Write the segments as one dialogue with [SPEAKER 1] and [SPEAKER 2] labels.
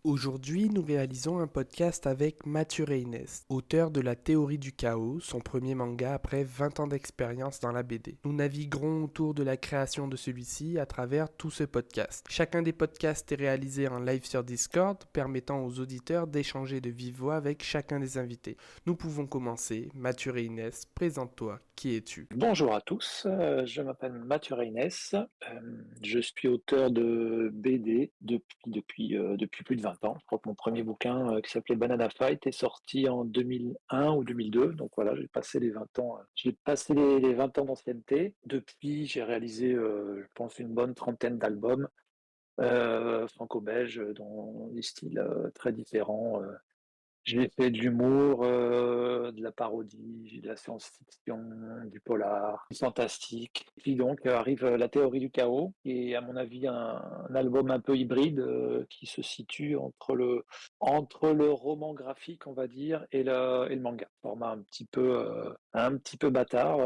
[SPEAKER 1] Aujourd'hui, nous réalisons un podcast avec Mathieu Reynes, auteur de La théorie du chaos, son premier manga après 20 ans d'expérience dans la BD. Nous naviguerons autour de la création de celui-ci à travers tout ce podcast. Chacun des podcasts est réalisé en live sur Discord, permettant aux auditeurs d'échanger de vive voix avec chacun des invités. Nous pouvons commencer. Mathieu Reynes, présente-toi. Qui es-tu?
[SPEAKER 2] Bonjour à tous, je m'appelle Mathieu Reynes, je suis auteur de BD depuis plus de 20 ans. Je crois que mon premier bouquin qui s'appelait Banana Fight est sorti en 2001 ou 2002, donc voilà, j'ai passé les 20 ans, les 20 ans d'ancienneté. Depuis, j'ai réalisé, je pense, une bonne trentaine d'albums franco-belges dans des styles très différents. J'ai fait de l'humour, de la parodie, de la science-fiction, du polar, du fantastique. Puis donc arrive La théorie du chaos, et à mon avis un album un peu hybride qui se situe entre le roman graphique, on va dire, et le manga. Format un petit peu bâtard,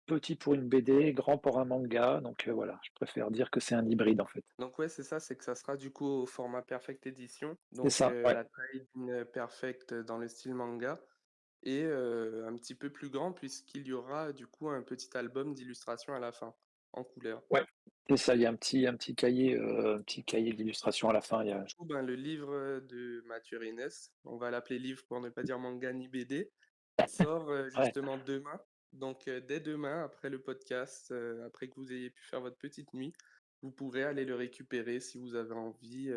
[SPEAKER 2] petit pour une BD, grand pour un manga. Donc voilà, je préfère dire que c'est un hybride en fait.
[SPEAKER 1] Donc ouais, c'est ça, c'est que ça sera du coup au format Perfect Edition,
[SPEAKER 2] C'est
[SPEAKER 1] donc
[SPEAKER 2] ça, ouais.
[SPEAKER 1] la taille d'une Perfect dans le style manga, et un petit peu plus grand puisqu'il y aura du coup un petit album d'illustration à la fin, en couleur.
[SPEAKER 2] Ouais, c'est ça, il y a un petit cahier d'illustration à la fin.
[SPEAKER 1] Du coup, ben, le livre de Mathieu Reynes, on va l'appeler livre pour ne pas dire manga ni BD, sort
[SPEAKER 2] Ouais.
[SPEAKER 1] justement demain. Donc dès demain, après le podcast, après que vous ayez pu faire votre petite nuit, vous pourrez aller le récupérer si vous avez envie.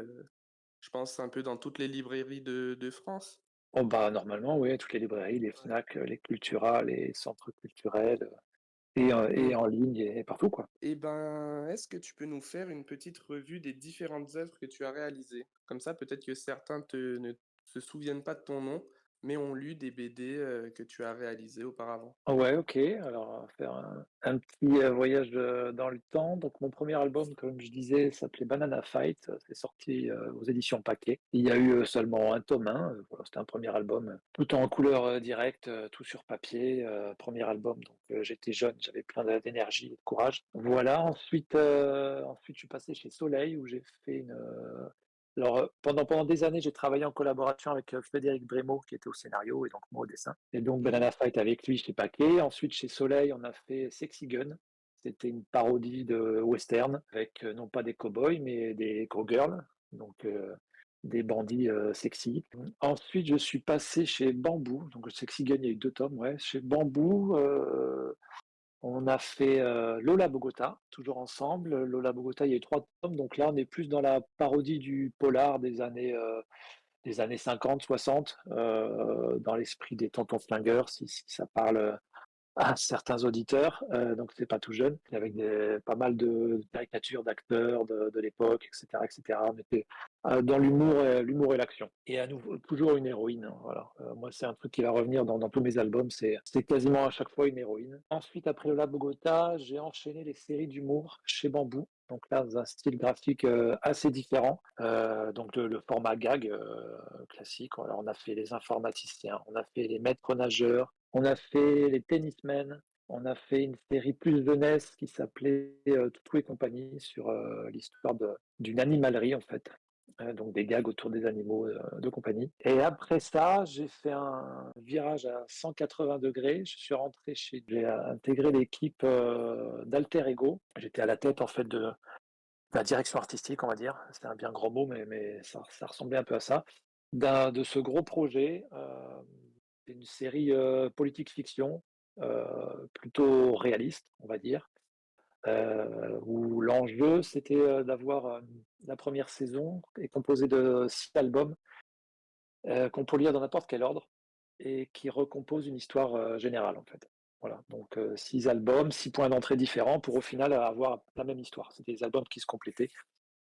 [SPEAKER 1] Je pense un peu dans toutes les librairies de France.
[SPEAKER 2] Oh bah normalement, oui, toutes les librairies, les
[SPEAKER 1] Ouais.
[SPEAKER 2] Fnac, les Cultura, les centres culturels, et
[SPEAKER 1] Mm.
[SPEAKER 2] en ligne et partout, quoi.
[SPEAKER 1] Eh ben, est-ce que tu peux nous faire une petite revue des différentes œuvres que tu as réalisées? Comme ça, peut-être que certains ne se souviennent pas de ton nom, mais ont lu des BD que tu as réalisées auparavant.
[SPEAKER 2] Ouais, OK, alors on va faire un petit, voyage, dans le temps. Donc mon premier album, comme je disais, s'appelait Banana Fight, c'est sorti, aux éditions Paquet. Il y a eu, seulement un tome 1, voilà, c'était un premier album, tout en couleur, directe, tout sur papier, 1er album, donc j'étais jeune, j'avais plein d'énergie et de courage. Voilà, ensuite je suis passé chez Soleil où j'ai fait pendant des années, j'ai travaillé en collaboration avec Frédéric Brémaud, qui était au scénario, et donc moi au dessin. Et donc
[SPEAKER 1] Mhm.
[SPEAKER 2] Banana Fight avec lui chez Paquet. Ensuite, chez Soleil, on a fait Sexy Gun. C'était une parodie de western avec non pas des cowboys, mais des cowgirls, donc des bandits sexy. Ensuite, je suis passé chez Bamboo. Donc Sexy Gun, il y a eu 2 tomes, ouais. Chez Bamboo, on a fait Lola Bogota, toujours ensemble. Lola Bogota, il y a eu 3 tomes. Donc là, on est plus dans la parodie du polar des années 50, 60, dans l'esprit des tontons flingueurs, si ça parle à certains auditeurs. Donc c'est pas tout jeune, avec pas mal de caricatures d'acteurs de l'époque, etc., etc. On était dans l'humour et l'action. Et à nouveau, toujours une héroïne, hein, voilà. Moi, c'est un truc qui va revenir dans tous mes albums. C'est quasiment à chaque fois une héroïne. Ensuite, après Lola Bogota, j'ai enchaîné les séries d'humour chez Bambou. Donc là, dans un style graphique assez différent. Donc le format gag classique. Alors, on a fait les informaticiens, on a fait les maîtres nageurs, on a fait les tennismen, on a fait une série plus jeunesse qui s'appelait Toutou et compagnie sur l'histoire d'une animalerie en fait. Donc des gags autour des animaux de compagnie. Et après ça, j'ai fait un virage à 180 degrés. J'ai intégré l'équipe d'Alter Ego. J'étais à la tête en fait de la direction artistique, on va dire. C'est un bien grand mot, mais ça ressemblait un peu à ça. De ce gros projet, une série politique fiction, plutôt réaliste, on va dire, où l'enjeu c'était d'avoir la première saison est composée de 6 albums qu'on peut lire dans n'importe quel ordre et qui recomposent une histoire générale en fait. Voilà, donc 6 albums, 6 points d'entrée différents pour au final avoir la même histoire. C'était des albums qui se complétaient.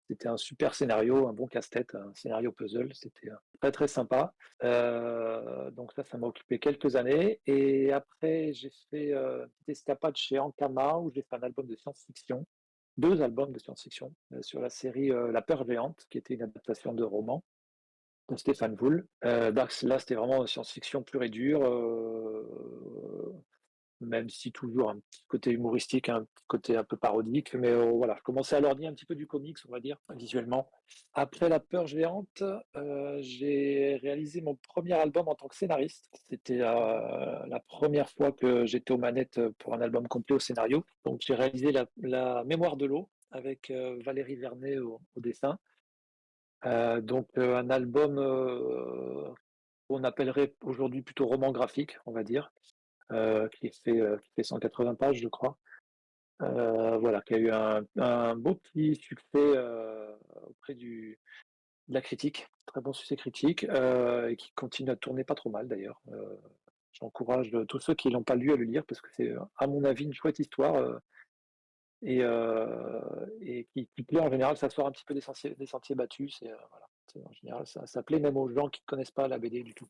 [SPEAKER 2] C'était un super scénario, un bon casse-tête, un scénario puzzle. C'était très très sympa. Donc ça m'a occupé quelques années. Et après, j'ai fait une petite escapade chez Ankama où j'ai fait un album de science-fiction, 2 albums de science-fiction sur la série La Peur géante, qui était une adaptation de roman de Stéphane Voul. Là, c'était vraiment science-fiction pure et dure. même si toujours un petit côté humoristique, un petit côté un peu parodique, mais voilà, je commençais à lorgner un petit peu du comics, on va dire, visuellement. Après La Peur géante, j'ai réalisé mon premier album en tant que scénariste. C'était, la première fois que j'étais aux manettes, pour un album complet au scénario. Donc j'ai réalisé la Mémoire de l'eau avec, Valérie Vernet au dessin. Un album, qu'on appellerait aujourd'hui plutôt roman graphique, on va dire, qui fait 180 pages, je crois. Voilà, qui a eu un beau petit succès auprès de la critique, très bon succès critique, et qui continue à tourner pas trop mal d'ailleurs. J'encourage tous ceux qui l'ont pas lu à le lire parce que c'est, à mon avis, une chouette histoire, et qui plaît en général. Ça sort un petit peu des sentiers battus. Voilà, en général, ça plaît même aux gens qui ne connaissent pas la BD du tout.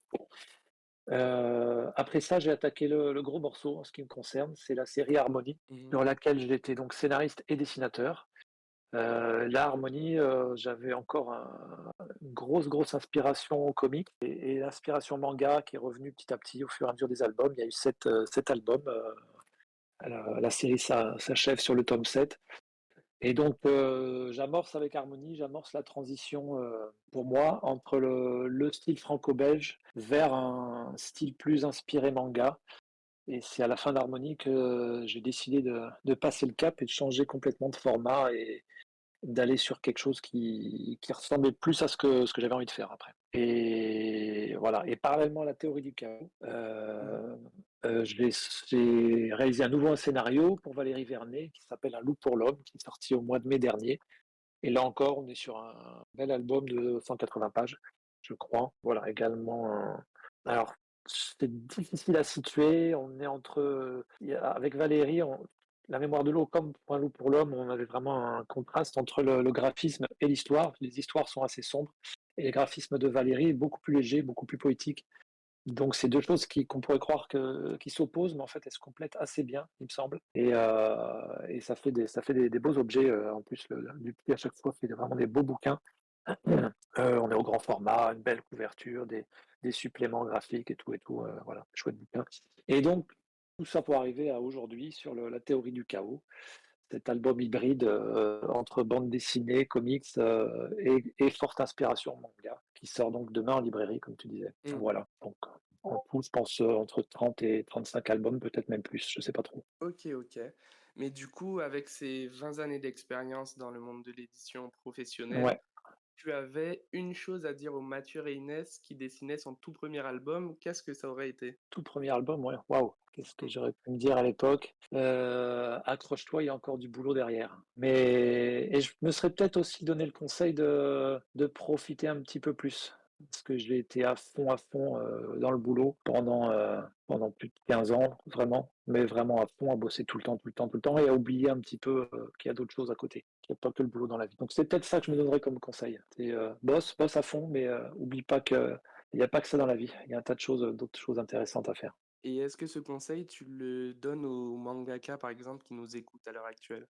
[SPEAKER 2] Après ça, j'ai attaqué le gros morceau en ce qui me concerne, c'est la série Harmonie,
[SPEAKER 1] Mhm.
[SPEAKER 2] dans laquelle j'étais donc scénariste et dessinateur. Là, Harmonie, j'avais encore une grosse inspiration comique et l'inspiration manga qui est revenue petit à petit au fur et à mesure des albums. Il y a eu 7 albums. La série s'achève sur le tome 7. Et donc, j'amorce avec Harmonie, j'amorce la transition, pour moi, entre le style franco-belge vers un style plus inspiré manga. Et c'est à la fin d'Harmonie que j'ai décidé de passer le cap et de changer complètement de format et d'aller sur quelque chose qui ressemblait plus à ce que j'avais envie de faire après. Et voilà. Et parallèlement à la théorie du chaos,
[SPEAKER 1] Mhm.
[SPEAKER 2] j'ai réalisé un nouveau scénario pour Valérie Vernet qui s'appelle Un loup pour l'homme, qui est sorti au mois de mai dernier. Et là encore, on est sur un bel album de 180 pages, je crois. Voilà, également. Alors, c'est difficile à situer. On est entre. Avec Valérie, la mémoire de l'eau, comme pour Un loup pour l'homme, on avait vraiment un contraste entre le graphisme et l'histoire. Les histoires sont assez sombres. Et les graphismes de Valérie est beaucoup plus léger, beaucoup plus poétique. Donc, c'est deux choses qu'on pourrait croire qui s'opposent, mais en fait, elles se complètent assez bien, il me semble. Et ça fait des beaux objets. En plus, le petit à chaque fois fait vraiment des beaux bouquins. On est au grand format, une belle couverture, des suppléments graphiques et tout. Voilà, chouette bouquin. Et donc, tout ça pour arriver à aujourd'hui sur la théorie du chaos, cet album hybride entre bande dessinée, comics et forte inspiration manga, qui sort donc demain en librairie, comme tu disais.
[SPEAKER 1] Mm.
[SPEAKER 2] Voilà, donc en tout, je pense entre 30 et 35 albums, peut-être même plus, je sais pas trop.
[SPEAKER 1] Ok, ok. Mais du coup, avec ces 20 années d'expérience dans le monde de l'édition professionnelle,
[SPEAKER 2] Ouais,
[SPEAKER 1] tu avais une chose à dire au Mathieu Reynès qui dessinait son tout premier album, qu'est-ce que ça aurait été?
[SPEAKER 2] tout premier album, ouais, waouh, qu'est-ce que
[SPEAKER 1] Mm.
[SPEAKER 2] j'aurais pu me dire à l'époque? Accroche-toi, il y a encore du boulot derrière. Et je me serais peut-être aussi donné le conseil de profiter un petit peu plus. Parce que j'ai été à fond dans le boulot pendant plus de 15 ans, vraiment, mais vraiment à fond, à bosser tout le temps, tout le temps, tout le temps, et à oublier un petit peu qu'il y a d'autres choses à côté, qu'il n'y a pas que le boulot dans la vie. Donc c'est peut-être ça que je me donnerais comme conseil. C'est bosse à fond, mais oublie pas que il n'y a pas que ça dans la vie. Il y a un tas de choses, d'autres choses intéressantes à faire.
[SPEAKER 1] Et est-ce que ce conseil, tu le donnes aux mangaka, par exemple, qui nous écoutent à l'heure actuelle?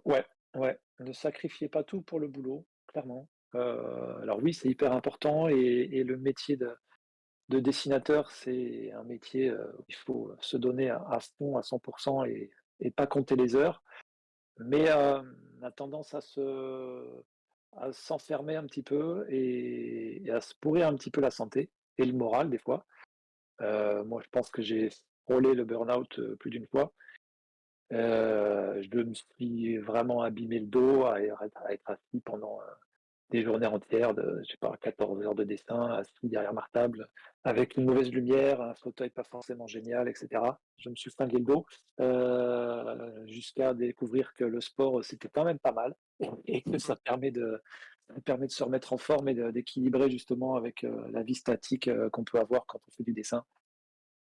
[SPEAKER 2] Ouais, ouais. Ne sacrifiez pas tout pour le boulot, clairement. Alors oui, c'est hyper important et le métier de dessinateur, c'est un métier où il faut se donner à fond, à 100% et pas compter les heures. Mais on a tendance à s'enfermer un petit peu et à se pourrir un petit peu la santé et le moral des fois. Moi, je pense que j'ai frôlé le burn-out plus d'une fois. Je me suis vraiment abîmé le dos à être assis pendant des journées entières de, je sais pas, 14 heures de dessin, assis derrière ma table, avec une mauvaise lumière, un fauteuil pas forcément génial, etc. Je me suis flingué le dos jusqu'à découvrir que le sport, c'était quand même pas mal et que ça permet de se remettre en forme et d'équilibrer justement avec la vie statique qu'on peut avoir quand on fait du dessin.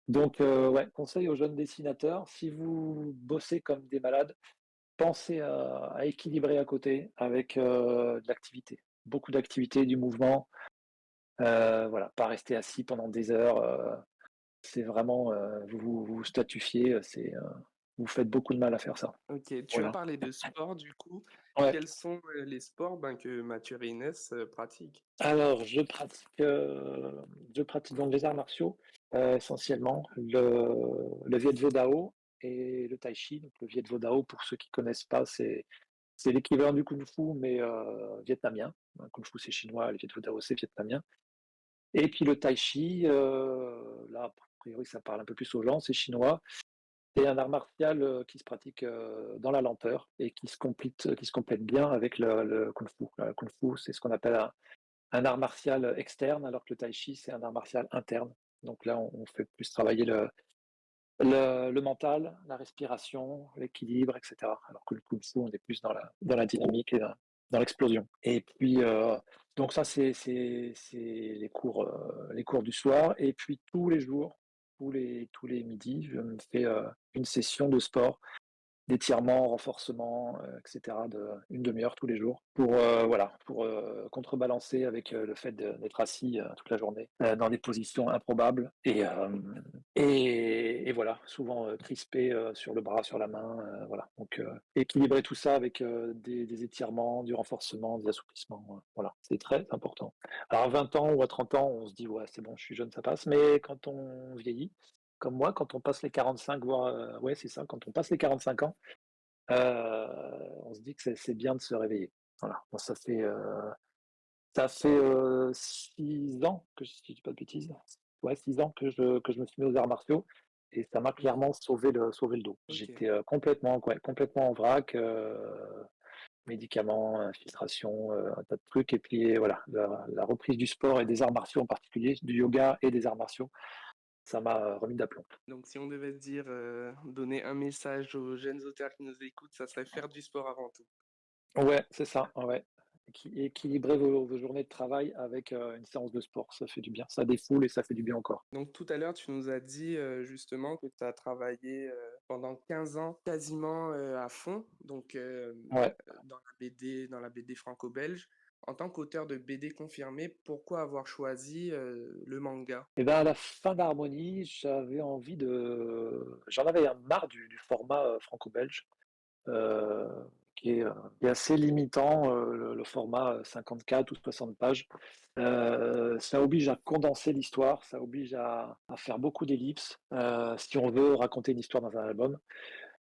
[SPEAKER 2] Donc, ouais, conseil aux jeunes dessinateurs, si vous bossez comme des malades, pensez à équilibrer à côté avec de l'activité. Beaucoup d'activité, du mouvement. Voilà, pas rester assis pendant des heures. C'est vraiment, vous statufiez, vous faites beaucoup de mal à faire ça.
[SPEAKER 1] Ok, tu as
[SPEAKER 2] Voilà.
[SPEAKER 1] parlé de sport, du coup.
[SPEAKER 2] Ouais.
[SPEAKER 1] Quels sont les sports que Mathieu Reynès pratique?
[SPEAKER 2] Alors, je pratique donc les arts martiaux, essentiellement le Viet Vo Dao et le Tai Chi. Donc le Viet Vo Dao, pour ceux qui connaissent pas, c'est l'équivalent du Kung Fu, mais vietnamien. Le Kung Fu, c'est chinois, le Viet Vo Dao, c'est vietnamien. Et puis le Tai Chi, là, a priori, ça parle un peu plus aux gens, c'est chinois. C'est un art martial, qui se pratique, dans la lenteur et qui se complète bien avec le Kung Fu. Le Kung Fu, c'est ce qu'on appelle un art martial externe, alors que le tai chi, c'est un art martial interne. Donc là, on fait plus travailler le mental, la respiration, l'équilibre, etc. Alors que le kung fu, on est plus dans la dynamique et dans l'explosion. Et puis, donc ça, c'est les cours du soir. Et puis tous les jours, tous les midis, je me fais une session de sport d'étirements, renforcements, etc., de une demi-heure tous les jours pour, voilà, pour, contrebalancer avec, le fait d'être assis, toute la journée, dans des positions improbables et voilà, souvent, crispé, sur le bras, sur la main, voilà. Donc, équilibrer tout ça avec, des étirements, du renforcement, des assouplissements, voilà, c'est très important. Alors à 20 ans ou à 30 ans, on se dit: «Ouais, c'est bon, je suis jeune, ça passe», mais quand on vieillit, comme moi, quand on passe les 45, voire, ouais, c'est ça, quand on passe les 45 ans, on se dit que c'est bien de se réveiller. Voilà. Moi, ça fait 6 ans que si je dis pas de bêtises, ouais, 6 ans que je me suis mis aux arts martiaux et ça m'a
[SPEAKER 1] OK,
[SPEAKER 2] clairement sauvé le dos.
[SPEAKER 1] OK.
[SPEAKER 2] J'étais, complètement, ouais, complètement en vrac, médicaments, infiltration, un tas de trucs et puis voilà, la reprise du sport et des arts martiaux en particulier, du yoga et des arts martiaux, ça m'a remis d'aplomb.
[SPEAKER 1] Donc si on devait se dire, donner un message aux jeunes auteurs qui nous écoutent, ça serait faire du sport avant tout.
[SPEAKER 2] Ouais, c'est ça, ouais. Équilibrer vos journées de travail avec, une séance de sport, ça fait du bien. Ça défoule et ça fait du bien encore.
[SPEAKER 1] Donc tout à l'heure, tu nous as dit, justement que tu as travaillé, pendant 15 ans quasiment, à fond,
[SPEAKER 2] Ouais.
[SPEAKER 1] dans la BD franco-belge. En tant qu'auteur de BD confirmé, pourquoi avoir choisi, le manga?
[SPEAKER 2] Et ben, à la fin d'Harmonie, j'en avais un marre du format, franco-belge, heu, qui est assez limitant, le format, 54 ou 60 pages. Ça oblige à condenser l'histoire, ça oblige à faire beaucoup d'ellipses, si on veut raconter une histoire dans un album.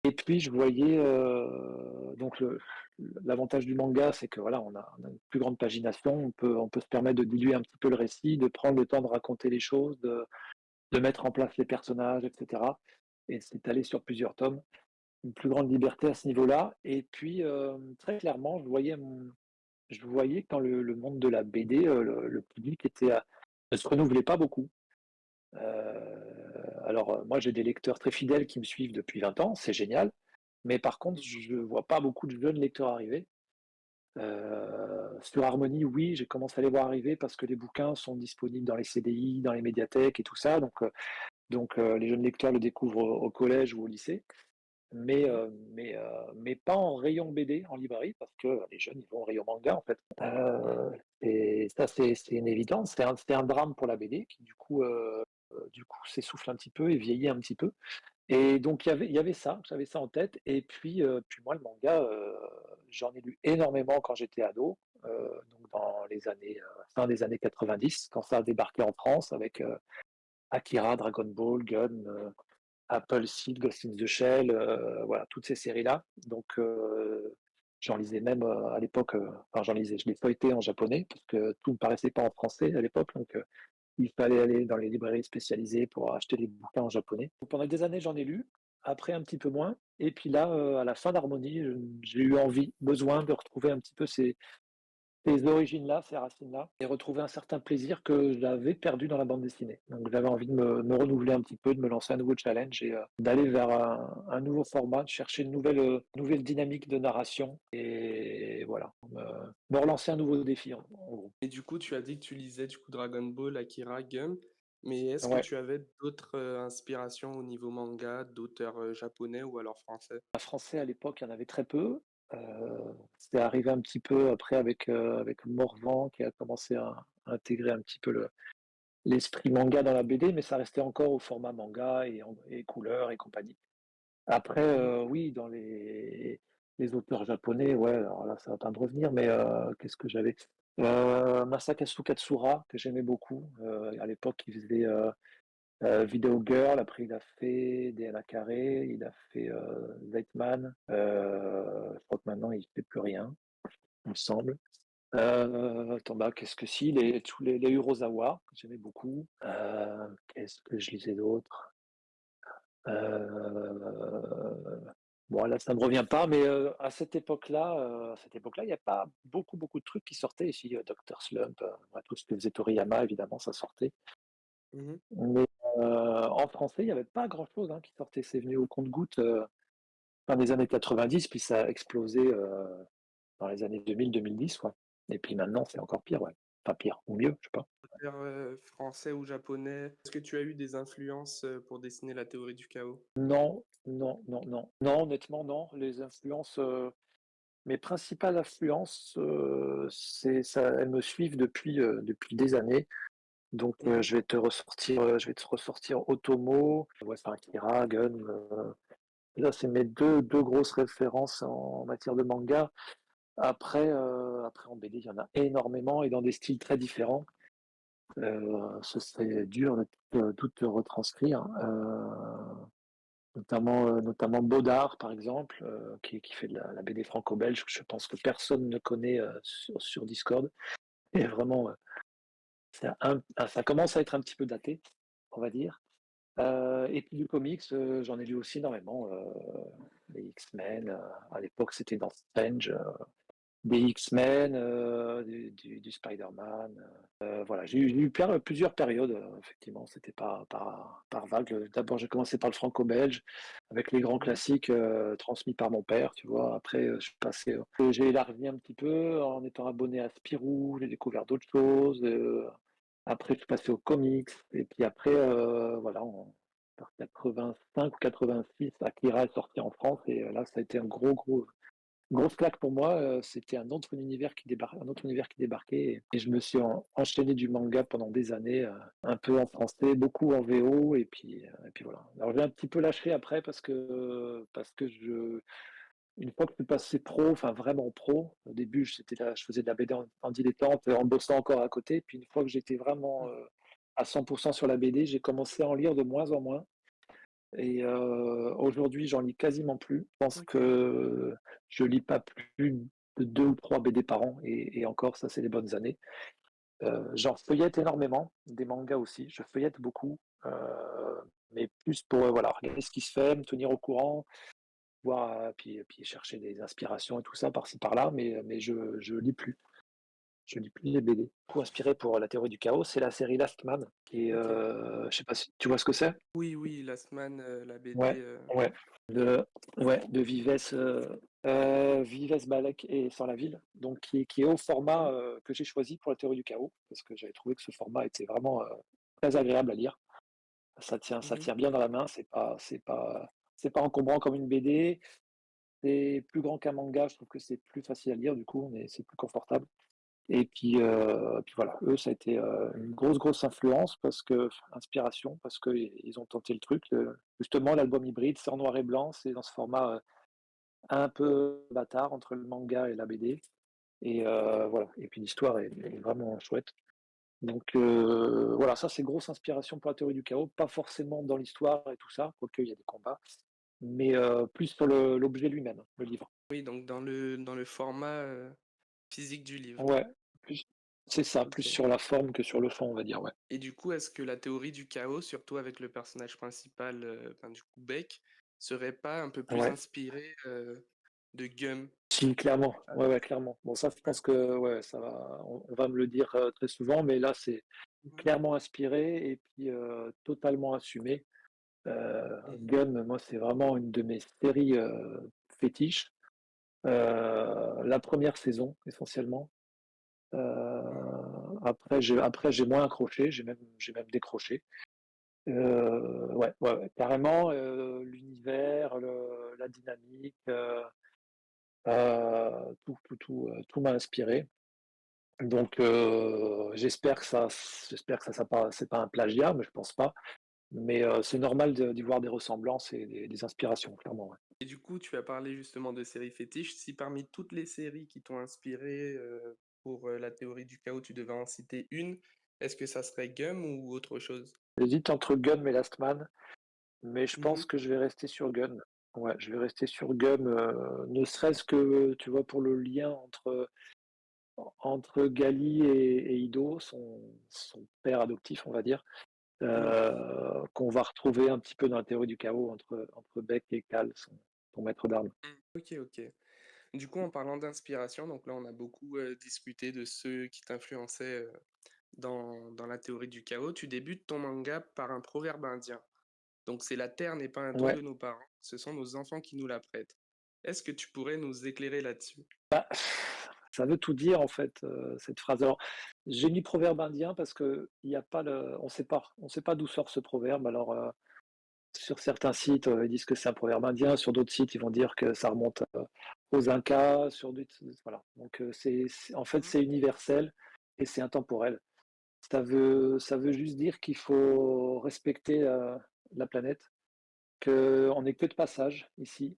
[SPEAKER 2] Et puis je voyais, donc l'avantage du manga, c'est que voilà, on a une plus grande pagination, on peut se permettre de diluer un petit peu le récit, de prendre le temps de raconter les choses, de mettre en place les personnages, et cetera et de s'étaler sur plusieurs tomes. Une plus grande liberté à ce niveau-là et puis, très clairement, je voyais que dans le monde de la BD, le public ne se renouvelait pas beaucoup. Alors, moi j'ai des lecteurs très fidèles qui me suivent depuis 20 ans, c'est génial. Mais par contre,
[SPEAKER 1] Mmh.
[SPEAKER 2] je vois pas beaucoup de jeunes lecteurs arriver. Sur Harmonie, oui, j'ai commencé à les voir arriver parce que les bouquins sont disponibles dans les CDI, dans les médiathèques et tout ça. Donc, les jeunes lecteurs le découvrent au collège ou au lycée, mais,
[SPEAKER 1] Mmh.
[SPEAKER 2] mais pas en rayon BD, en librairie, parce que les jeunes, ils vont au rayon manga, en fait. Et ça, c'est une évidence. C'est un drame pour la BD qui, du coup, s'essouffle un petit peu et vieillit un petit peu. Et donc il y avait ça, j'avais ça en tête et puis moi le manga, j'en ai lu énormément quand j'étais ado, donc dans les années, fin des années 90 quand ça a débarqué en France avec, Akira, Dragon Ball, Gun, Appleseed, Ghost in the Shell, voilà toutes ces séries-là. Donc j'en lisais même, à l'époque, enfin j'en lisais, je les feuilletais en japonais parce que tout me paraissait pas en français à l'époque, donc il fallait aller dans les librairies spécialisées pour acheter les bouquins en japonais. Donc pendant des années, j'en ai lu, après un petit peu moins. Et puis là, à la fin d'Harmonie, j'ai eu envie, besoin de retrouver un petit peu ces origines-là, ces racines-là, et retrouver un certain plaisir que j'avais perdu dans la bande dessinée. Donc j'avais envie de me renouveler un petit peu, de me lancer un nouveau challenge et d'aller vers un nouveau format, de chercher une nouvelle dynamique de narration. Et voilà, me relancer un nouveau défi en gros.
[SPEAKER 1] Et du coup, tu as dit que tu lisais du coup Dragon Ball, Akira, Gum, mais est-ce que
[SPEAKER 2] Ouais.
[SPEAKER 1] tu avais d'autres, inspirations au niveau manga, d'auteurs, japonais ou alors français?
[SPEAKER 2] En français, à l'époque, il y en avait très peu. C'est arrivé un petit peu après avec Morvan qui a commencé à intégrer un petit peu l'esprit manga dans la BD, mais ça restait encore au format manga et couleur et compagnie. Après,
[SPEAKER 1] Mmh.
[SPEAKER 2] oui, les auteurs japonais, ouais, alors là, ça va pas me revenir, mais qu'est-ce que j'avais? Masakazu Katsura, que j'aimais beaucoup. À l'époque, il faisait Video Girl, après il a fait DNA Carré, il a fait Lightman. Je crois que maintenant, il fait plus rien, il me semble. Attends, bah, qu'est-ce que si, tous les Urosawa, que j'aimais beaucoup. Qu'est-ce que je lisais d'autre? Bon, là, ça ne me revient pas, mais à cette époque-là, il n'y a pas beaucoup, beaucoup de trucs qui sortaient ici. Dr. Slump, ouais, tout ce que faisait Toriyama, évidemment, ça sortait.
[SPEAKER 1] Mhm.
[SPEAKER 2] Mais en français, il n'y avait pas grand-chose qui sortait. C'est venu au compte-gouttes fin des années 90, puis ça a explosé dans les années 2000-2010, quoi. Et puis maintenant, c'est encore pire, ouais. Enfin, pire, ou mieux, je sais pas.
[SPEAKER 1] Auteur, français ou japonais. Est-ce que tu as eu des influences pour dessiner la théorie du chaos?
[SPEAKER 2] Non, non, non, non. Non, honnêtement, non. Les influences, mes principales influences, elles me suivent depuis des années. Donc,
[SPEAKER 1] Mhm.
[SPEAKER 2] je vais te ressortir Otomo, ouais, enfin, Akira, Gun. Là, c'est mes deux grosses références en matière de manga. Après, en BD, il y en a énormément et dans des styles très différents. Ce serait dur de tout te retranscrire. Notamment Baudard, par exemple, qui fait de la BD franco-belge, que je pense que personne ne connaît sur Discord. Et vraiment, ça commence à être un petit peu daté, on va dire. Et puis du comics, j'en ai lu aussi énormément. Les X-Men, à l'époque, c'était dans Strange. Des X-Men, du Spider-Man. Voilà, j'ai eu plusieurs périodes, effectivement, c'était par vague. D'abord, j'ai commencé par le franco-belge, avec les grands
[SPEAKER 1] Mhm.
[SPEAKER 2] classiques transmis par mon père, tu vois. Après, j'ai élargi un petit peu en étant abonné à Spirou, j'ai découvert d'autres choses. Après, je suis passé aux comics, et puis après, voilà, par 85 ou 86, Akira est sorti en France, et là, ça a été un grosse claque pour moi. C'était un autre univers qui débarquait, et je me suis enchaîné du manga pendant des années, un peu en français, beaucoup en VO, et puis voilà. Alors j'ai un petit peu lâché après parce que une fois que je suis passé pro, enfin vraiment pro, au début je faisais de la BD en dilettante, en bossant encore à côté, puis une fois que j'étais vraiment à 100% sur la BD, j'ai commencé à en lire de moins en moins. Et aujourd'hui, j'en lis quasiment plus. Je pense
[SPEAKER 1] Ok.
[SPEAKER 2] que je lis pas plus de 2 ou 3 BD par an, et encore, ça, c'est les bonnes années. J'en feuillette énormément, des mangas aussi. Je feuillette beaucoup, mais plus pour voilà, regarder ce qui se fait, me tenir au courant, voir, puis chercher des inspirations et tout ça par-ci par-là, mais je lis plus. Je lis plus les BD. Beaucoup inspiré pour la théorie du chaos, c'est la série Last Man, qui est,
[SPEAKER 1] Ok.
[SPEAKER 2] je sais pas si tu vois ce que c'est?
[SPEAKER 1] Oui, oui, Last Man, la BD.
[SPEAKER 2] Ouais, ouais. De Vives, Vives Balek et Sans la ville, donc qui est au format
[SPEAKER 1] Mhm.
[SPEAKER 2] que j'ai choisi pour la théorie du chaos, parce que j'avais trouvé que ce format était vraiment très agréable à lire. Ça
[SPEAKER 1] Mhm.
[SPEAKER 2] tient bien dans la main, c'est pas encombrant comme une BD, c'est plus grand qu'un manga, je trouve que c'est plus facile à lire du coup, mais c'est plus confortable. Et puis voilà, eux, ça a été une grosse influence, inspiration, parce qu'ils ont tenté le truc. Justement, l'album hybride, c'est en noir et blanc, c'est dans ce format un peu bâtard entre le manga et la BD. Et voilà. Et puis l'histoire est vraiment chouette. Donc voilà, ça c'est grosse inspiration pour la théorie du chaos, pas forcément dans l'histoire et tout ça, quoique il y a des combats, mais plus sur l'objet lui-même, le livre.
[SPEAKER 1] Oui, donc dans le format physique du livre.
[SPEAKER 2] Ouais, plus, c'est ça, plus
[SPEAKER 1] Ok.
[SPEAKER 2] sur la forme que sur le fond, on va dire, ouais.
[SPEAKER 1] Et du coup, est-ce que la théorie du chaos, surtout avec le personnage principal, ben, du coup Beck, serait pas un peu plus
[SPEAKER 2] Ouais.
[SPEAKER 1] inspiré de Gum?
[SPEAKER 2] Si, clairement,
[SPEAKER 1] Ah,
[SPEAKER 2] ouais, ouais, clairement. Bon, ça, je
[SPEAKER 1] ouais.
[SPEAKER 2] pense que ouais, on va me le dire très souvent, mais là, c'est
[SPEAKER 1] Mhm.
[SPEAKER 2] clairement inspiré et puis totalement assumé.
[SPEAKER 1] Mhm.
[SPEAKER 2] Gun, moi, c'est vraiment une de mes séries fétiches. La première saison, essentiellement. Euh,
[SPEAKER 1] Mhm.
[SPEAKER 2] après, j'ai moins accroché, j'ai même décroché. Ouais, ouais, ouais, carrément, l'univers, la dynamique, tout m'a inspiré. Donc, j'espère que c'est pas un plagiat, mais je pense pas. Mais c'est normal d'y voir des ressemblances et des inspirations, clairement. Ouais.
[SPEAKER 1] Et du coup, tu as parlé justement de séries fétiches. Si parmi toutes les séries qui t'ont inspiré pour la théorie du chaos, tu devais en citer une, est-ce que ça serait Gum ou autre chose?
[SPEAKER 2] J'hésite entre Gun et Last Man, mais je
[SPEAKER 1] Mhm.
[SPEAKER 2] pense que je vais rester sur Gun. Ouais, je vais rester sur Gun, ne serait-ce que, tu vois, pour le lien entre Gali et Ido, son père adoptif, on va dire,
[SPEAKER 1] Oui.
[SPEAKER 2] qu'on va retrouver un petit peu dans la théorie du chaos entre Beck et Cal, son maître d'armes.
[SPEAKER 1] Ok, ok. Du coup, en parlant d'inspiration, donc là, on a beaucoup discuté de ceux qui t'influençaient dans la théorie du chaos. Tu débutes ton manga par un proverbe indien. Donc, c'est la terre n'est pas un don
[SPEAKER 2] Ouais,
[SPEAKER 1] de nos parents, ce sont nos enfants qui nous la prêtent. Est-ce que tu pourrais nous éclairer là-dessus?
[SPEAKER 2] bah, ça veut tout dire en fait, cette phrase. Alors, j'ai mis proverbe indien parce que il y a pas le on sait pas d'où sort ce proverbe. Alors, sur certains sites, ils disent que c'est un proverbe indien, sur d'autres sites, ils vont dire que ça remonte, aux Incas, sur d'autres voilà. Donc, c'est en fait,
[SPEAKER 1] Mhm.
[SPEAKER 2] c'est universel et c'est intemporel. Ça veut juste dire qu'il faut respecter, la planète, qu'on n'est que de passage ici,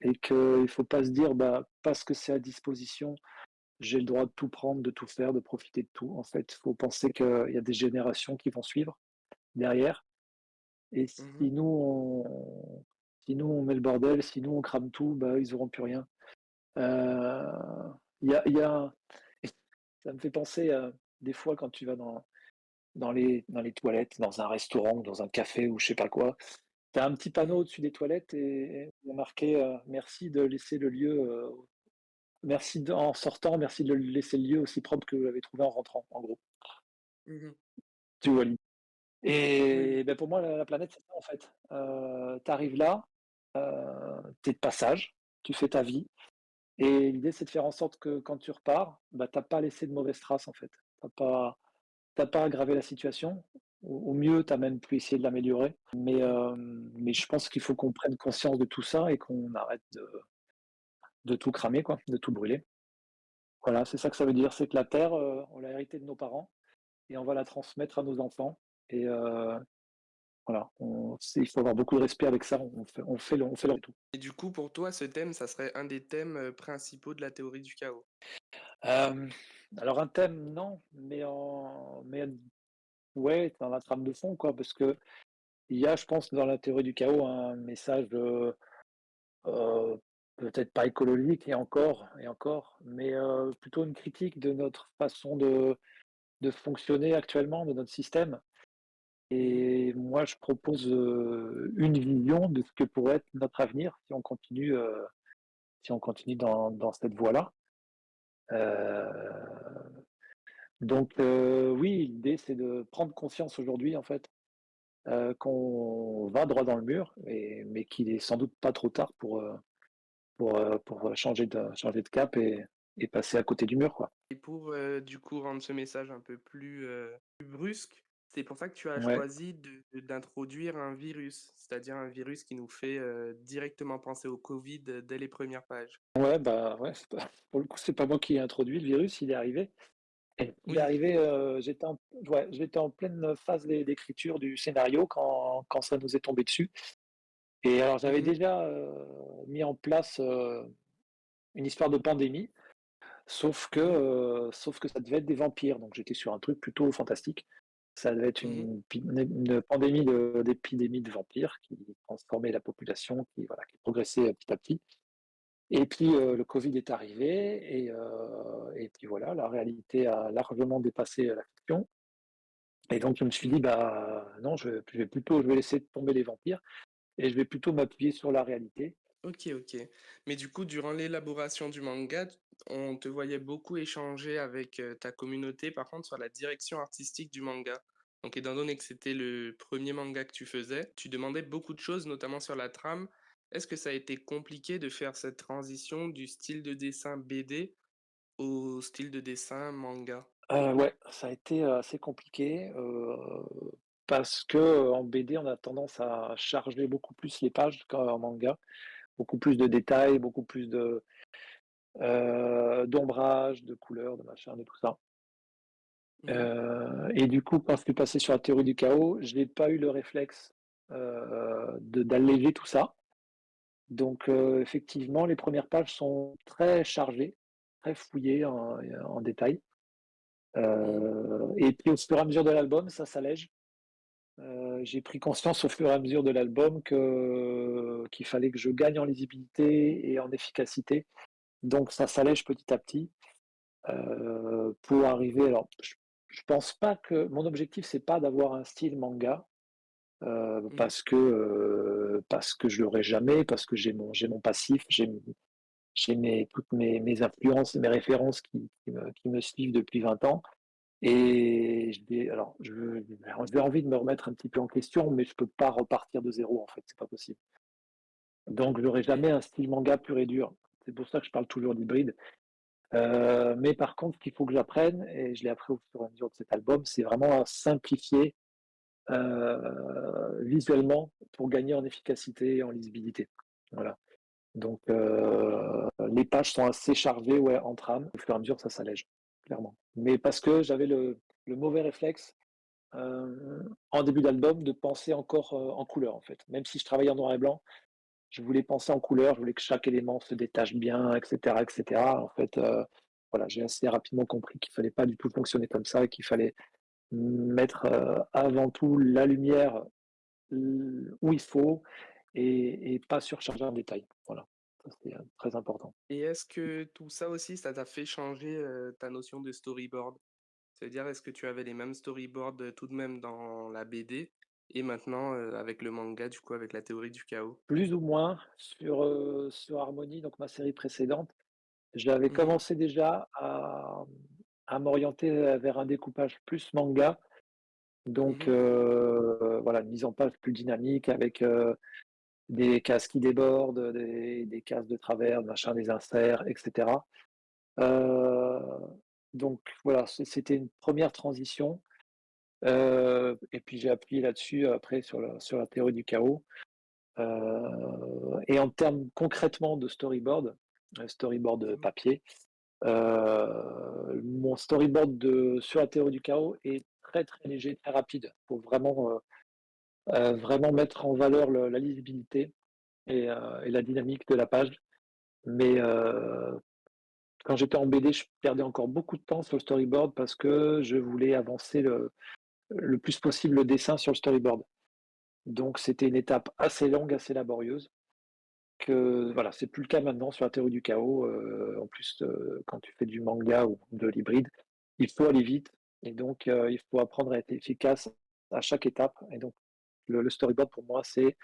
[SPEAKER 2] et qu'il ne faut pas se dire: «Bah, parce que c'est à disposition, j'ai le droit de tout prendre, de tout faire, de profiter de tout». En fait, il faut penser qu'il y a des générations qui vont suivre derrière et
[SPEAKER 1] Mhm.
[SPEAKER 2] si nous on met le bordel, si nous on crame tout, bah, ils auront plus rien. Heu, il y a ça me fait penser, des fois quand tu vas dans les toilettes, dans un restaurant ou dans un café ou je sais pas quoi, tu as un petit panneau
[SPEAKER 1] Mhm.
[SPEAKER 2] au-dessus des toilettes et il y a marqué, «Merci de laisser le lieu, en sortant, merci de laisser le lieu aussi propre que vous l'avez trouvé en rentrant», en gros.
[SPEAKER 1] Mhm.
[SPEAKER 2] Tu vois l'idée?
[SPEAKER 1] Oui, oui.
[SPEAKER 2] Et ben pour moi, la planète, c'est ça, en fait. Tu arrives là, tu es de passage, tu fais ta vie et l'idée, c'est de faire en sorte que quand tu repars, bah, tu pas laissé de mauvaises traces, en fait. Tu pas aggravé la situation. Au mieux, tu as même pu essayer de l'améliorer.
[SPEAKER 1] Mhm.
[SPEAKER 2] Mais je pense qu'il faut qu'on prenne conscience de tout ça et qu'on arrête de tout cramer, quoi, de tout brûler. Voilà, c'est ça que ça veut dire, c'est que la terre, on l'a héritée de nos parents et on va la transmettre à nos enfants et voilà, il faut avoir beaucoup de respect avec ça, on fait le tout.
[SPEAKER 1] Et du coup, pour toi, ce thème, ça serait un des thèmes principaux de la théorie du chaos.
[SPEAKER 2] Hem, alors un thème, non, mais ouais, dans la trame de fond, quoi, parce que il y a, je pense, dans la théorie du chaos, un message, peut-être pas écologique et encore, mais plutôt une critique de notre façon de fonctionner actuellement, de notre système.
[SPEAKER 1] Mhm.
[SPEAKER 2] Et moi, je propose, une vision de ce que pourrait être notre avenir si on continue dans cette voie-là. Heu, donc oui, l'idée, c'est de prendre conscience aujourd'hui, en fait, qu'on va droit dans le mur mais qu'il est sans doute pas trop tard pour changer de cap et passer à côté du mur, quoi.
[SPEAKER 1] Et pour du coup rendre ce message un peu plus brusque, c'est pour ça que tu as
[SPEAKER 2] Ouais,
[SPEAKER 1] choisi d'introduire un virus, c'est-à-dire un virus qui nous fait directement penser au Covid dès les premières pages.
[SPEAKER 2] ouais, bah, ouais, c'est pas pour le coup, c'est pas moi qui ai introduit le virus, il est arrivé. Il est
[SPEAKER 1] Oui.
[SPEAKER 2] arrivé, j'étais en pleine phase d'écriture du scénario quand ça nous est tombé dessus et alors j'avais
[SPEAKER 1] Mhm.
[SPEAKER 2] déjà, mis en place, une histoire de pandémie,
[SPEAKER 1] Mhm.
[SPEAKER 2] sauf que ça devait être des vampires, donc j'étais sur un truc plutôt fantastique. Ça devait être
[SPEAKER 1] Mhm.
[SPEAKER 2] une pandémie d'épidémie de vampires qui transformait la population, qui voilà, qui progressait petit à petit. Et puis le Covid est arrivé et puis voilà, la réalité a largement dépassé la fiction. Et donc je me suis dit:
[SPEAKER 1] Mhm.
[SPEAKER 2] «Bah non, je vais laisser tomber les vampires et je vais plutôt m'appuyer sur la réalité».
[SPEAKER 1] Ok, ok. Mais du coup, durant l'élaboration du manga, on te voyait beaucoup échanger avec ta communauté, par contre, sur la direction artistique du manga. Donc, étant donné que c'était le premier manga que tu faisais, tu demandais beaucoup de choses, notamment sur la trame. Est-ce que ça a été compliqué de faire cette transition du style de dessin BD au style de dessin manga?
[SPEAKER 2] Ouais, ça a été, assez compliqué, parce que, en BD, on a tendance à charger beaucoup plus les pages qu'en manga. Beaucoup plus de détails, beaucoup plus d'ombrage, de couleurs, de machin, de tout ça.
[SPEAKER 1] Mhm.
[SPEAKER 2] Et du coup, quand je suis passé sur la théorie du chaos, je n'ai pas eu le réflexe, d'alléger tout ça. Donc effectivement, les premières pages sont très chargées, très fouillées en détail.
[SPEAKER 1] Mmh.
[SPEAKER 2] Et puis au fur et à mesure de l'album, ça s'allège. J'ai pris conscience au fur et à mesure de l'album qu'il fallait que je gagne en lisibilité et en efficacité. Donc ça s'allège petit à petit, pour arriver alors je pense pas que mon objectif, c'est pas d'avoir un style manga,
[SPEAKER 1] Mmh.
[SPEAKER 2] parce que je l'aurai jamais, parce que j'ai mon passif, j'ai toutes mes influences, mes références qui me suivent depuis 20 ans. Et j'ai envie de me remettre un petit peu en question, mais je peux pas repartir de zéro en fait, c'est pas possible. Donc je n'aurai
[SPEAKER 1] Et
[SPEAKER 2] jamais un style manga pur et dur. C'est pour ça que je parle toujours d'hybride. Mais par contre, ce qu'il faut que j'apprenne, et je l'ai appris au fur et à mesure de cet album, c'est vraiment à simplifier visuellement pour gagner en efficacité et en lisibilité. Voilà. Donc les pages sont assez chargées, ouais, en trame. Au fur et à mesure, ça s'allège, clairement. Mais parce que j'avais le mauvais réflexe en début d'album de penser encore en couleur, en fait. Même si je travaillais en noir et blanc, je voulais penser en couleur, je voulais que chaque élément se détache bien, etc., etc. En fait, voilà, j'ai assez rapidement compris qu'il fallait pas du tout fonctionner comme ça et qu'il fallait mettre avant tout la lumière où il faut et pas surcharger en détail. Voilà, ça c'est très important.
[SPEAKER 1] est-ce que tout ça aussi, ça t'a fait changer, ta notion de storyboard? C'est-à-dire, est-ce que tu avais les mêmes storyboards, tout de même dans la BD et maintenant, avec le manga, du coup, avec la théorie du chaos?
[SPEAKER 2] Plus ou moins sur Harmony, donc ma série précédente, j'avais
[SPEAKER 1] Mmh.
[SPEAKER 2] commencé déjà à m'orienter vers un découpage plus manga, donc
[SPEAKER 1] Mmh.
[SPEAKER 2] voilà, une mise en page plus dynamique avec des cases qui débordent, des cases de travers, machin, des inserts, etc. Euh, donc voilà, c'était une première transition. Et puis j'ai appuyé là-dessus après sur la théorie du chaos. Et en termes concrètement de storyboard, storyboard
[SPEAKER 1] Mmh.
[SPEAKER 2] papier, mon storyboard sur la théorie du chaos est très très léger, très rapide. Il faut vraiment mettre en valeur la lisibilité et la dynamique de la page. Mais quand j'étais en BD, je perdais encore beaucoup de temps sur le storyboard parce que je voulais avancer le plus possible le dessin sur le storyboard. Donc c'était une étape assez longue, assez laborieuse. Que voilà, c'est plus le cas maintenant sur la théorie du chaos. En plus, quand tu fais du manga ou de l'hybride, il faut aller vite et donc il faut apprendre à être efficace à chaque étape. Et donc le storyboard pour moi, c'est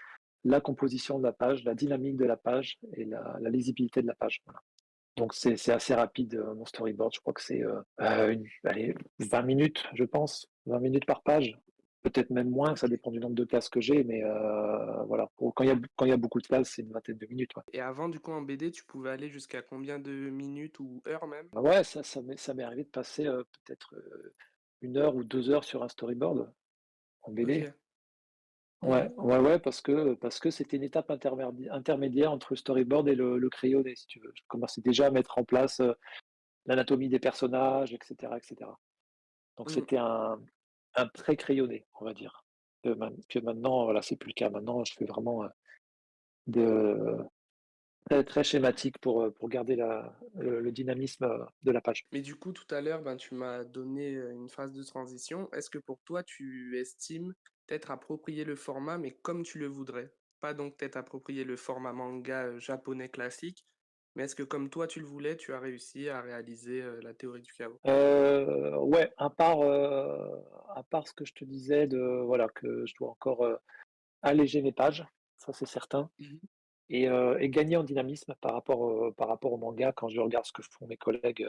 [SPEAKER 2] la composition de la page, la dynamique de la page et la lisibilité de la page. Voilà. Donc c'est assez rapide mon storyboard. Je crois que c'est allez, 20 minutes, je pense, 20 minutes par page. Peut-être même moins, ça
[SPEAKER 1] OK.
[SPEAKER 2] dépend du nombre de cases que j'ai, mais voilà. Quand il y a beaucoup de cases, c'est une vingtaine de minutes. Ouais.
[SPEAKER 1] Et avant, du coup, en BD, tu pouvais aller jusqu'à combien de minutes ou heures même?
[SPEAKER 2] Ah ouais, ça m'est arrivé de passer peut-être 1 heure ou 2 heures sur un storyboard en BD.
[SPEAKER 1] OK.
[SPEAKER 2] Ouais,
[SPEAKER 1] Mmh.
[SPEAKER 2] ouais, ouais, parce que c'était une étape intermédiaire entre le storyboard et le crayonné, si tu veux. Je commençais déjà à mettre en place l'anatomie des personnages, etc., etc. Donc
[SPEAKER 1] Mmh.
[SPEAKER 2] c'était un pré-crayonné, on va dire. Que maintenant, voilà, c'est plus le cas. Maintenant, je fais vraiment de très, très schématique pour garder le dynamisme de la page.
[SPEAKER 1] Mais du coup, tout à l'heure, ben, tu m'as donné, une phase de transition. Est-ce que pour toi, tu estimes t'être approprié le format, mais comme tu le voudrais? Pas donc t'être approprié le format manga, japonais classique, mais est-ce que comme toi tu le voulais, tu as réussi à réaliser, la théorie du chaos?
[SPEAKER 2] Ouais, à part ce que je te disais voilà, que je dois encore alléger mes pages, ça c'est certain,
[SPEAKER 1] Mmh.
[SPEAKER 2] et gagner en dynamisme par rapport au manga quand je regarde ce que font mes collègues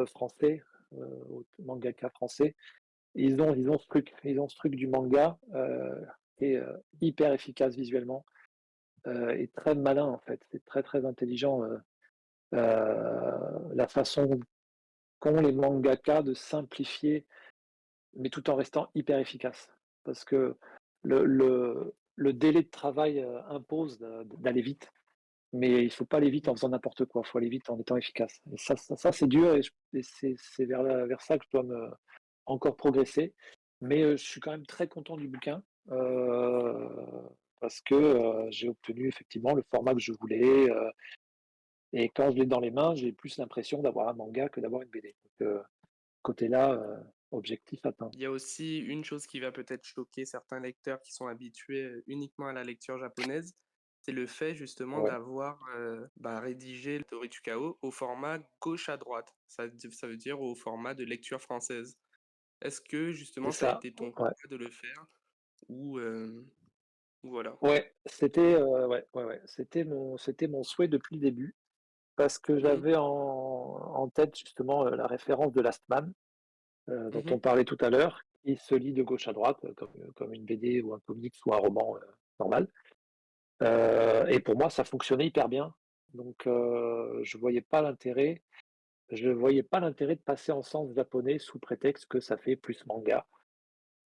[SPEAKER 2] français, mangaka français. Ils ont ce truc du manga qui est hyper efficace visuellement et très malin en fait. C'est très très intelligent la façon qu'ont les mangaka de simplifier, mais tout en restant hyper efficace. Parce que le délai de travail impose d'aller vite, mais il ne faut pas aller vite en
[SPEAKER 1] Mmh.
[SPEAKER 2] faisant n'importe quoi. Il faut aller vite en étant efficace. Et ça c'est dur et c'est vers ça que je dois encore progresser. Mais je suis quand même très content du bouquin. Euh, parce que, j'ai obtenu effectivement le format que je voulais, et quand je l'ai dans les mains, j'ai plus l'impression d'avoir un manga que d'avoir une BD. Donc, côté là, objectif atteint.
[SPEAKER 1] Il y a aussi une chose qui va peut-être choquer certains lecteurs qui sont habitués, uniquement à la lecture japonaise, c'est le fait justement
[SPEAKER 2] Ouais,
[SPEAKER 1] d'avoir, rédigé le théorie du chaos au format gauche à droite. Ça veut dire au format de lecture française. Est-ce que
[SPEAKER 2] c'est
[SPEAKER 1] justement ça a
[SPEAKER 2] ça,
[SPEAKER 1] été ton
[SPEAKER 2] ouais.
[SPEAKER 1] choix de le faire ou, ou voilà?
[SPEAKER 2] Ouais, c'était, ouais, c'était mon souhait depuis le début parce que
[SPEAKER 1] Mmh.
[SPEAKER 2] j'avais en tête justement, la référence de Last Man, dont
[SPEAKER 1] Mmh.
[SPEAKER 2] on parlait tout à l'heure, qui se lit de gauche à droite, comme une BD ou un comics ou un roman, normal. Et pour moi, ça fonctionnait hyper bien. Donc, je voyais pas l'intérêt de passer en sens japonais sous prétexte que ça fait plus manga.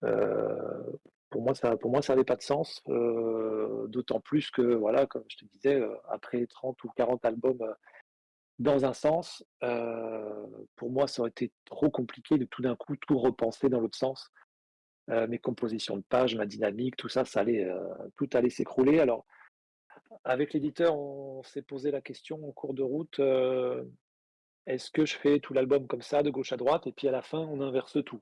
[SPEAKER 2] Heu, pour moi, ça avait pas de sens, d'autant plus que, voilà, comme je te disais, après 30 ou 40 albums, dans un sens, pour moi, ça aurait été trop compliqué de tout d'un coup tout repenser dans l'autre sens. Mes compositions de pages, ma dynamique, tout ça, tout allait s'écrouler. Alors, avec l'éditeur, on s'est posé la question en cours de route, est-ce que je fais tout l'album comme ça, de gauche à droite, et puis à la fin, on inverse tout?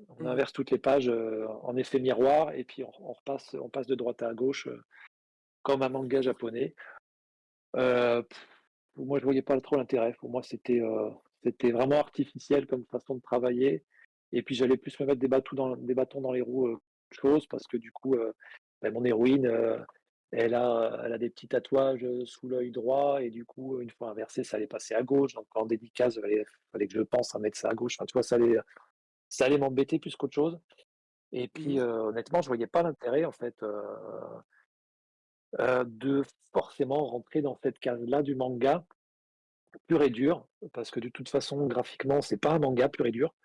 [SPEAKER 2] On
[SPEAKER 1] Mmh.
[SPEAKER 2] inverse toutes les pages, en effet miroir, et puis on passe de droite à gauche, comme un manga japonais. Heu, pour moi, je voyais pas trop l'intérêt. Pour moi, c'était vraiment artificiel comme façon de travailler, et puis j'allais plus me mettre des bâtons dans les roues, qu'autre chose, parce que du coup, mon héroïne, elle a des petits tatouages, sous l'œil droit, et du coup, une fois inversé, ça allait passer à gauche. Donc en dédicace, fallait que je pense à mettre ça à gauche. Enfin, tu vois, ça allait m'embêter plus qu'autre chose. Et puis,
[SPEAKER 1] Mmh.
[SPEAKER 2] honnêtement, je voyais pas l'intérêt en fait, de forcément rentrer dans cette case-là du manga pur et dur, parce que de toute façon, graphiquement, c'est pas un manga pur et dur,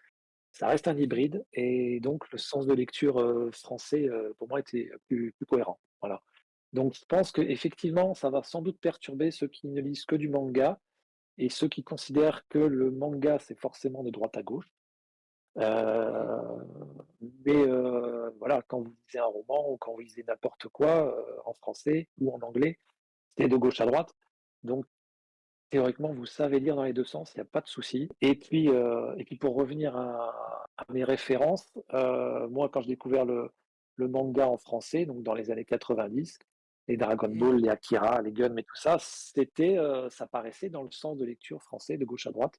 [SPEAKER 2] ça reste un
[SPEAKER 1] Mmh.
[SPEAKER 2] hybride, et donc le sens de lecture, français, pour moi était plus cohérent, voilà. Donc je pense qu'effectivement, ça va sans doute perturber ceux qui ne lisent que du manga et ceux qui considèrent que le manga, c'est forcément de droite à gauche.
[SPEAKER 1] Mmh.
[SPEAKER 2] Mais voilà, quand vous lisez un roman ou quand vous lisez n'importe quoi, en français ou en anglais, c'est de gauche à droite. Donc théoriquement, vous savez lire dans les 2 sens, il y a pas de souci. Et puis pour revenir à mes références, moi, quand j'ai découvert le manga en français, donc dans les années 90, les Dragon
[SPEAKER 1] Mmh.
[SPEAKER 2] Ball, les Akira, les Gun et tout ça, ça paraissait dans le sens de lecture français de gauche à droite.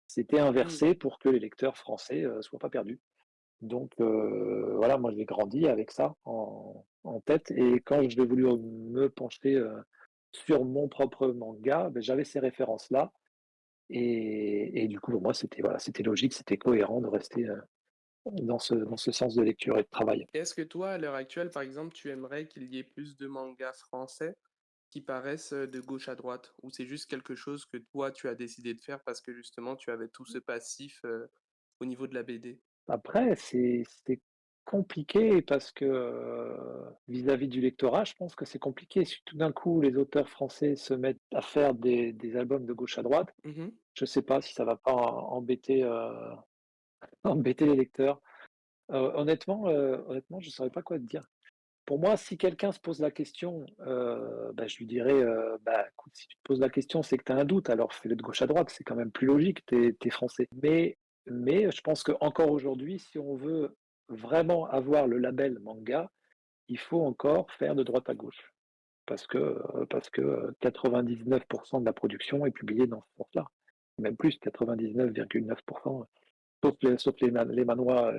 [SPEAKER 2] C'était
[SPEAKER 1] Mmh.
[SPEAKER 2] inversé pour que les lecteurs français, soient pas perdus. Donc, voilà, moi j'ai grandi avec ça en tête, et quand j'ai voulu me pencher, sur mon propre manga, j'avais ces références-là, et du coup pour moi c'était, voilà, c'était logique, c'était cohérent de rester, dans ce sens de lecture et de travail.
[SPEAKER 1] Est-ce que toi, à l'heure actuelle, par exemple, tu aimerais qu'il y ait plus de mangas français qui paraissent, de gauche à droite? Ou c'est juste quelque chose que toi, tu as décidé de faire parce que justement tu avais tout ce passif, au niveau de la BD?
[SPEAKER 2] Après, c'est compliqué parce que, vis-à-vis du lectorat, je pense que c'est compliqué. Si tout d'un coup les auteurs français se mettent à faire des albums de gauche à droite,
[SPEAKER 1] Mmh.
[SPEAKER 2] je sais pas si ça va pas embêter, embêter les lecteurs. Honnêtement, je saurais pas quoi te dire. Pour moi, si quelqu'un se pose la question, je lui dirais, écoute, si tu te poses la question, c'est que tu as un doute, alors fais-le de gauche à droite, c'est quand même plus logique, tu es français. Mais je pense qu'encore aujourd'hui, si on veut vraiment avoir le label manga, il faut encore faire de droite à gauche. Parce que, 99 de la production est publiée dans ce sens-là. Même plus, 99,9, sauf les manhwas,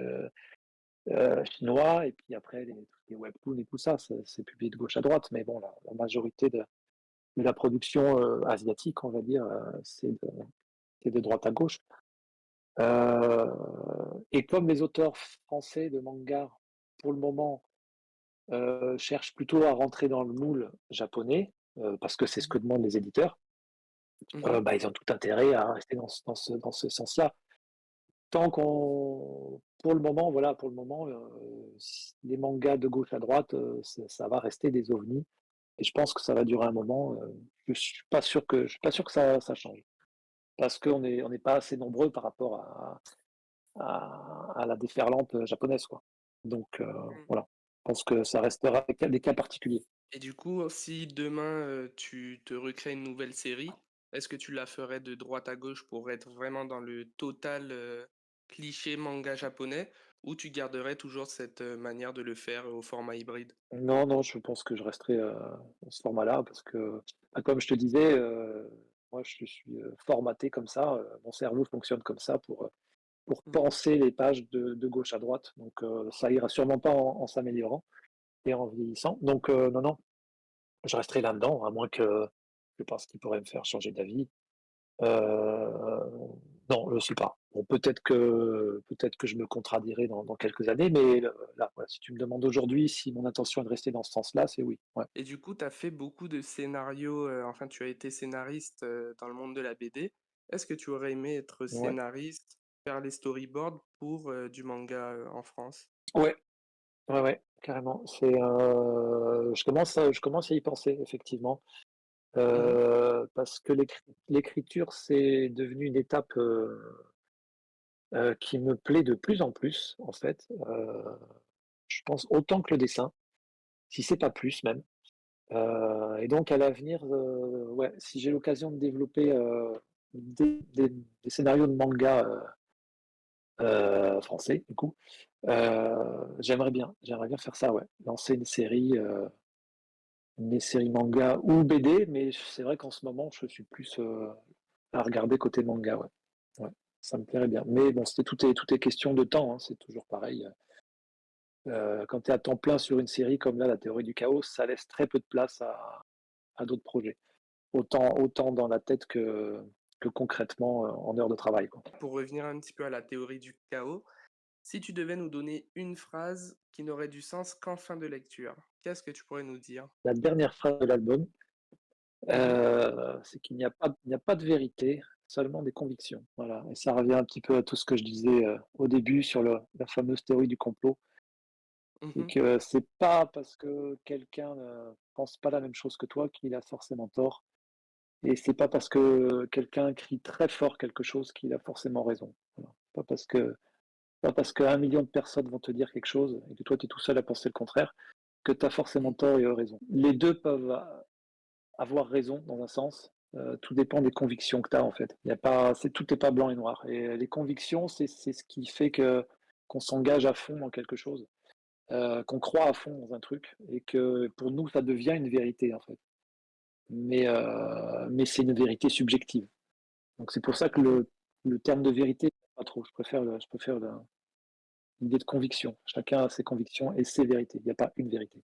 [SPEAKER 2] chinois, et puis après tout ce qui est webtoon et tout ça, c'est publié de gauche à droite. Mais bon, la majorité de la production, asiatique, on va dire, c'est de droite à gauche. Et comme les auteurs français de manga, pour le moment, cherchent plutôt à rentrer dans le moule japonais, parce que c'est ce
[SPEAKER 1] Mmh.
[SPEAKER 2] que demandent les éditeurs,
[SPEAKER 1] Mmh.
[SPEAKER 2] ils ont tout intérêt à rester dans ce sens-là. Tant qu'on Pour le moment, voilà, les mangas de gauche à droite, ça va rester des ovnis, et je pense que ça va durer un moment, je suis pas sûr que ça change. Parce qu'on n'est pas assez nombreux par rapport à la déferlante, japonaise, quoi. Donc,
[SPEAKER 1] Mmh.
[SPEAKER 2] voilà. pense que ça restera des cas particuliers.
[SPEAKER 1] Et du coup, si demain tu te recrées une nouvelle série, est-ce que tu la ferais de droite à gauche pour être vraiment dans le total cliché manga japonais, ou tu garderais toujours cette manière de le faire au format hybride?
[SPEAKER 2] Non, non, je pense que je resterai, dans ce format-là parce que, bah, comme je te disais, moi je suis, formaté comme ça, mon cerveau fonctionne comme ça pour
[SPEAKER 1] Mhm.
[SPEAKER 2] penser les pages de gauche à droite, donc ça ira sûrement pas en s'améliorant et en vieillissant, donc non, non, je resterai là-dedans, à moins que je pense qu'il pourrait me faire changer d'avis. Non, je sais pas. Bon, peut-être que je me contradirai dans quelques années, mais là, voilà, si tu me demandes aujourd'hui si mon intention est de rester dans ce sens-là, c'est oui, ouais.
[SPEAKER 1] Et du coup, tu as fait beaucoup de scénarios, enfin tu as été scénariste dans le monde de la BD. Est-ce que tu aurais aimé être
[SPEAKER 2] Ouais,
[SPEAKER 1] scénariste, faire les storyboards pour du manga en France?
[SPEAKER 2] ouais, ouais, ouais, carrément. Je commence à y penser effectivement,
[SPEAKER 1] Mhm.
[SPEAKER 2] parce que l'écriture, c'est devenu une étape, qui me plaît de plus en plus, en fait, je pense autant que le dessin, si c'est pas plus même. Et donc à l'avenir, ouais, si j'ai l'occasion de développer, des scénarios de manga, français du coup, j'aimerais bien faire ça, ouais. Lancer une série manga ou BD, mais c'est vrai qu'en ce moment, je suis plus, à regarder côté manga, ouais. Ouais, ça me plairait bien. Mais bon, tout est question de temps, hein, c'est toujours pareil, quand tu es à temps plein sur une série comme là, La Théorie du chaos, ça laisse très peu de place à d'autres projets. Autant dans la tête que concrètement, en heures de travail, quoi.
[SPEAKER 1] Pour revenir un petit peu à la théorie du chaos, si tu devais nous donner une phrase qui n'aurait du sens qu'en fin de lecture, qu'est-ce que tu pourrais nous dire?
[SPEAKER 2] La dernière phrase de l'album,
[SPEAKER 1] Mhm.
[SPEAKER 2] c'est qu'il n'y a pas de vérité, seulement des convictions. Voilà, et ça revient un petit peu à tout ce que je disais, au début sur la fameuse théorie du complot. C'est
[SPEAKER 1] Mhm.
[SPEAKER 2] que c'est pas parce que quelqu'un ne pense pas la même chose que toi qu'il a forcément tort, et c'est pas parce que quelqu'un crie très fort quelque chose qu'il a forcément raison. Voilà. Pas parce que 1 million de personnes vont te dire quelque chose et que toi tu es tout seul à penser le contraire, que tu as forcément
[SPEAKER 1] Mhm.
[SPEAKER 2] tort et raison. Les 2 peuvent avoir raison dans un sens, tout dépend des convictions que tu as en fait. Il y a pas c'est Tout est pas blanc et noir, et les convictions, c'est ce qui fait que qu'on s'engage à fond dans quelque chose, qu'on croit à fond dans un truc et que pour nous ça devient une vérité en fait. Mais c'est une vérité subjective. Donc c'est pour ça que
[SPEAKER 1] Mhm.
[SPEAKER 2] le terme de vérité, pas trop. Je préfère l'idée de conviction. Chacun a ses convictions et ses vérités. Il n'y a pas une vérité.